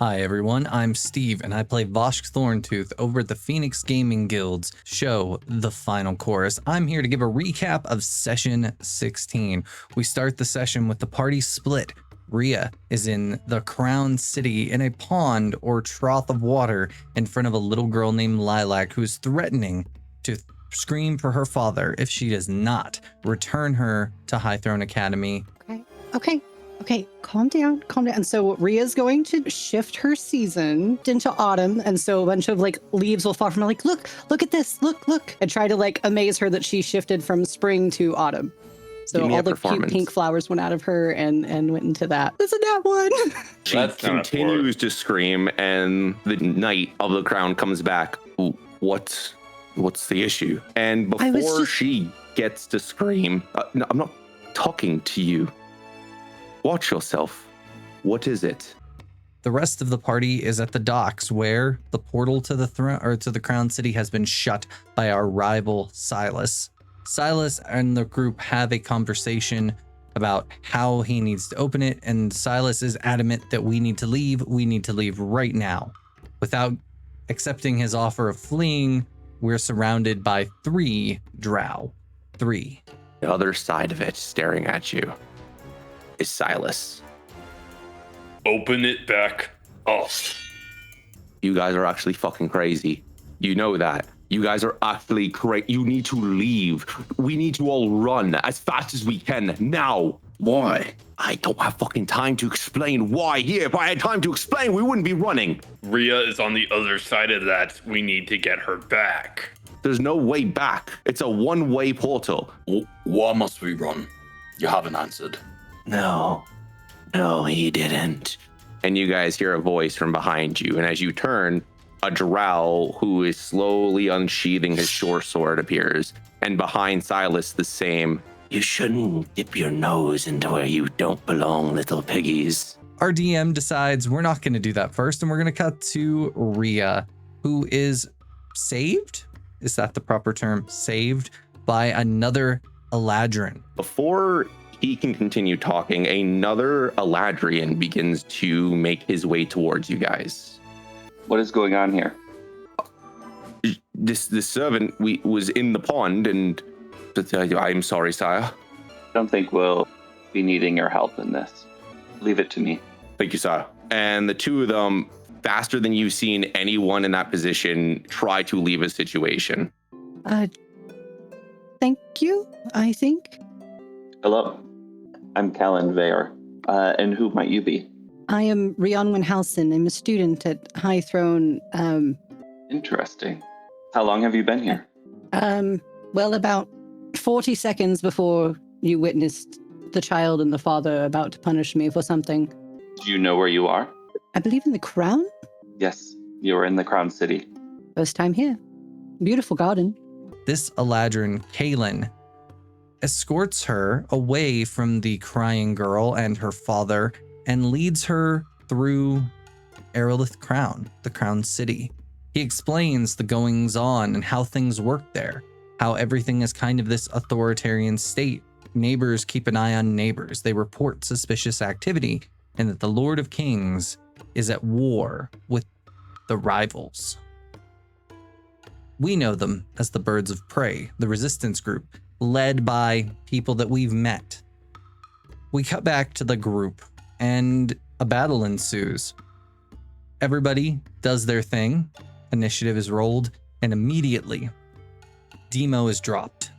Hi everyone, I'm Steve and I play Voshk Thorntooth over at the Phoenix Gaming Guild's show, The Final Chorus. I'm here to give a recap of session 16. We start the session with the party split. Rhea is in the Crown City in a pond or trough of water in front of a little girl named Lilac who is threatening to scream for her father if she does not return her to High Throne Academy. Okay, calm down. And so Rhea's going to shift her season into autumn. And so a bunch of leaves will fall from her, look at this, look, and try to amaze her that she shifted from spring to autumn. So all the cute pink flowers went out of her and went into that. Isn't that one? She continues to scream and the knight of the crown comes back. What's the issue? And before she gets to scream, no, I'm not talking to you. Watch yourself. What is it? The rest of the party is at the docks where the portal to the Crown City has been shut by our rival Silas. Silas and the group have a conversation about how he needs to open it, and Silas is adamant that we need to leave. We need to leave right now. Without accepting his offer of fleeing, we're surrounded by 3 drow. 3. The other side of it, staring at you, is Silas. Open it back up. You guys are actually fucking crazy. You know that. You guys are actually crazy. You need to leave. We need to all run as fast as we can now. Why? I don't have fucking time to explain why here. If I had time to explain, we wouldn't be running. Rhea is on the other side of that. We need to get her back. There's no way back. It's a one-way portal. Why must we run? You haven't answered. No, he didn't. And you guys hear a voice from behind you. And as you turn, a drow who is slowly unsheathing his short sword appears. And behind Silas, the same. You shouldn't dip your nose into where you don't belong, little piggies. Our DM decides we're not going to do that first, and we're going to cut to Rhea, who is saved? Is that the proper term? Saved by another Eladrin. Before he can continue talking, another Eladrian begins to make his way towards you guys. What is going on here? This servant was in the pond, and I'm sorry, sire. I don't think we'll be needing your help in this. Leave it to me. Thank you, sire. And the two of them, faster than you've seen anyone in that position, try to leave a situation. Thank you, I think. Hello, I'm Callan Vare. And who might you be? I am Rhiannon Halson. I'm a student at High Throne. Interesting. How long have you been here? Well, about 40 seconds before you witnessed the child and the father about to punish me for something. Do you know where you are? I believe in the Crown? Yes, you are in the Crown City. First time here. Beautiful garden. This Eladrin, Kaylin, escorts her away from the crying girl and her father and leads her through Aerolith Crown, the Crown City. He explains the goings on and how things work there, how everything is kind of this authoritarian state. Neighbors keep an eye on neighbors. They report suspicious activity, and that the Lord of Kings is at war with the rivals. We know them as the Birds of Prey, the resistance group, led by people that we've met. We cut back to the group, and a battle ensues. Everybody does their thing. Initiative is rolled, and immediately, Demo is dropped.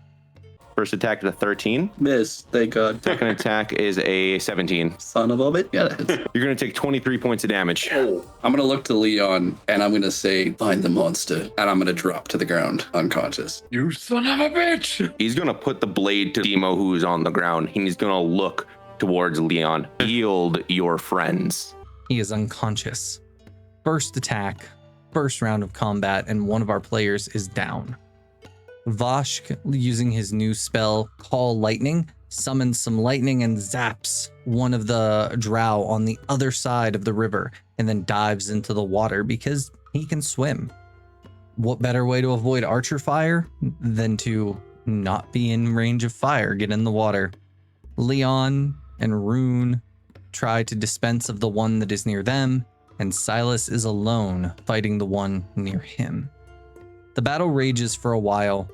First attack is a 13. Miss, thank God. Second attack is a 17. Son of a bitch. Yeah, You're going to take 23 points of damage. I'm going to look to Leon, and I'm going to say, find the monster, and I'm going to drop to the ground, unconscious. You son of a bitch! He's going to put the blade to Demo, who is on the ground. He's going to look towards Leon. Yield your friends. He is unconscious. First attack, first round of combat, and one of our players is down. Voshk, using his new spell, Call Lightning, summons some lightning and zaps one of the drow on the other side of the river and then dives into the water because he can swim. What better way to avoid archer fire than to not be in range of fire, get in the water? Leon and Rune try to dispense of the one that is near them, and Silas is alone fighting the one near him. The battle rages for a while.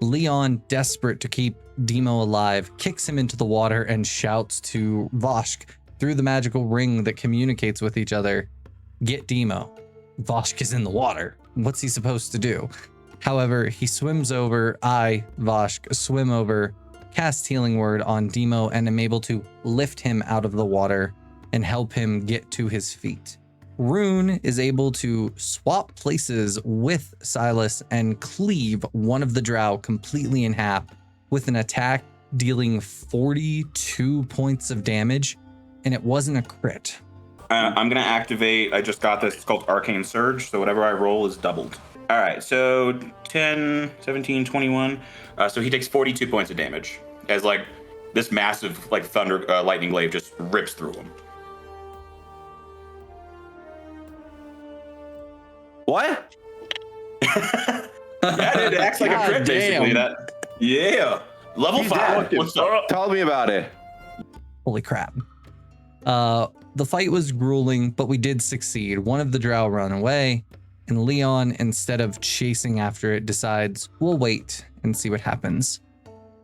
Leon, desperate to keep Demo alive, kicks him into the water and shouts to Voshk through the magical ring that communicates with each other, "Get Demo." Voshk is in the water. What's he supposed to do? However, he swims over. I, Voshk, swim over, cast Healing Word on Demo, and am able to lift him out of the water and help him get to his feet. Rune is able to swap places with Silas and cleave one of the drow completely in half with an attack dealing 42 points of damage, and it wasn't a crit. I'm going to activate, I just got this, it's called Arcane Surge, so whatever I roll is doubled. All right, so 10, 17, 21. So he takes 42 points of damage as like this massive like thunder lightning glaive just rips through him. What? Yeah, it acts like a crit basically. Yeah. Level 5. What's up? Tell me about it. Holy crap. The fight was grueling, but we did succeed. One of the drow ran away, and Leon, instead of chasing after it, decides, we'll wait and see what happens.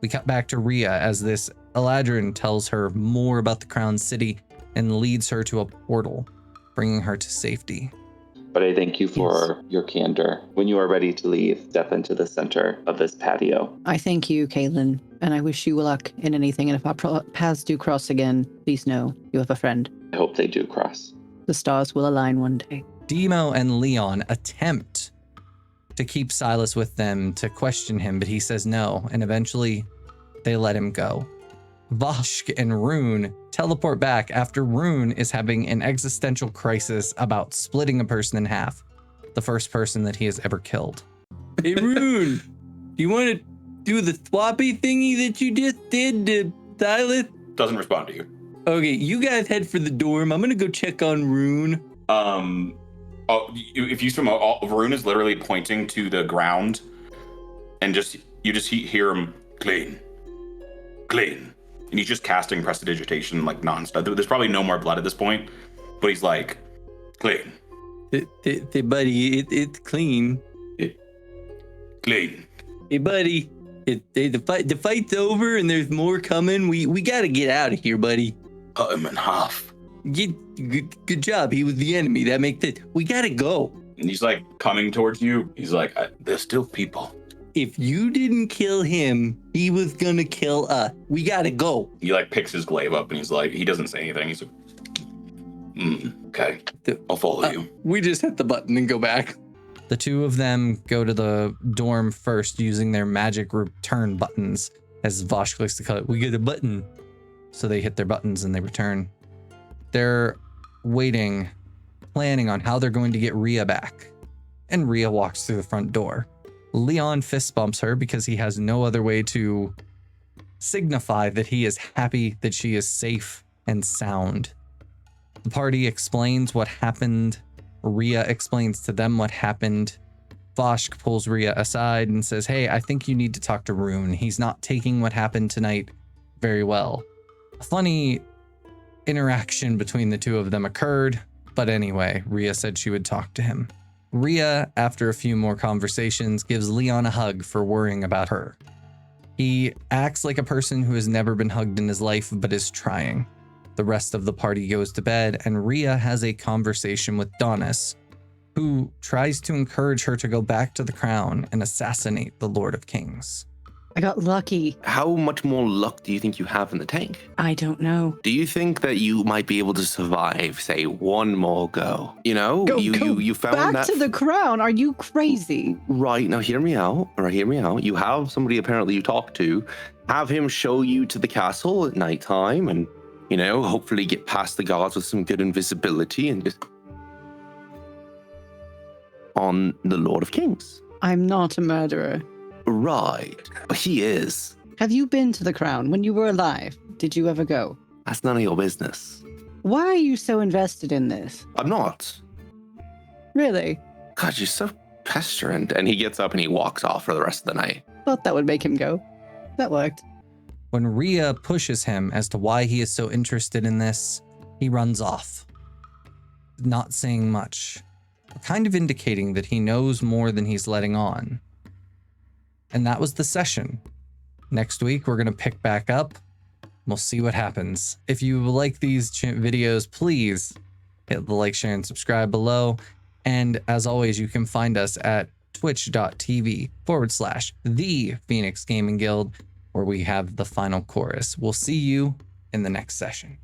We cut back to Rhea as this Eladrin tells her more about the Crown City and leads her to a portal, bringing her to safety. But I thank you for your candor. When you are ready to leave, step into the center of this patio. I thank you, Caitlin, and I wish you luck in anything. And if our paths do cross again, please know you have a friend. I hope they do cross. The stars will align one day. Demo and Leon attempt to keep Silas with them to question him, but he says no, and eventually they let him go. Voshk and Rune teleport back after Rune is having an existential crisis about splitting a person in half, the first person that he has ever killed. Hey, Rune, do you want to do the swappy thingy that you just did to Silas? Doesn't respond to you. Okay, you guys head for the dorm. I'm going to go check on Rune. If you swim, Varun is literally pointing to the ground, and you just hear him clean, and he's just casting prestidigitation like nonstop. There's probably no more blood at this point, but he's like clean. Hey, buddy, it's clean. Clean. Hey, buddy, the fight's over and there's more coming. We got to get out of here, buddy. Cut him in half. Good job. He was the enemy. That makes it. We gotta go. And he's like coming towards you. He's like, there's still people. If you didn't kill him, he was gonna kill us. We gotta go. He like picks his glaive up and he's like, he doesn't say anything. He's like, okay, I'll follow you. We just hit the button and go back. The two of them go to the dorm first using their magic return buttons, as Voshk likes to call it. We get a button. So they hit their buttons and they return. They're waiting, planning on how they're going to get Rhea back. And Rhea walks through the front door. Leon fist bumps her because he has no other way to signify that he is happy that she is safe and sound. The party explains what happened. Rhea explains to them what happened. Voshk pulls Rhea aside and says, hey, I think you need to talk to Rune. He's not taking what happened tonight very well. A funny interaction between the two of them occurred, but anyway, Rhea said she would talk to him. Rhea, after a few more conversations, gives Leon a hug for worrying about her. He acts like a person who has never been hugged in his life, but is trying. The rest of the party goes to bed, and Rhea has a conversation with Donis, who tries to encourage her to go back to the crown and assassinate the Lord of Kings. I got lucky. How much more luck do you think you have in the tank? I don't know. Do you think that you might be able to survive, say, one more go? You know, you found back that to the crown. Are you crazy? Right, now hear me out. All right, hear me out. You have somebody apparently you talk to. Have him show you to the castle at nighttime and, you know, hopefully get past the guards with some good invisibility and just on the Lord of Kings. I'm not a murderer. Right, but he is. Have you been to the crown when you were alive? Did you ever go? That's none of your business. Why are you so invested in this? I'm not. Really? God, you're so pestilent. And he gets up and he walks off for the rest of the night. Thought that would make him go. That worked. When Rhea pushes him as to why he is so interested in this, he runs off. not saying much, kind of indicating that he knows more than he's letting on. And that was the session. Next week, we're going to pick back up. We'll see what happens. If you like these videos, please hit the like, share, and subscribe below. And as always, you can find us at twitch.tv/The Phoenix Gaming Guild, where we have the final chorus. We'll see you in the next session.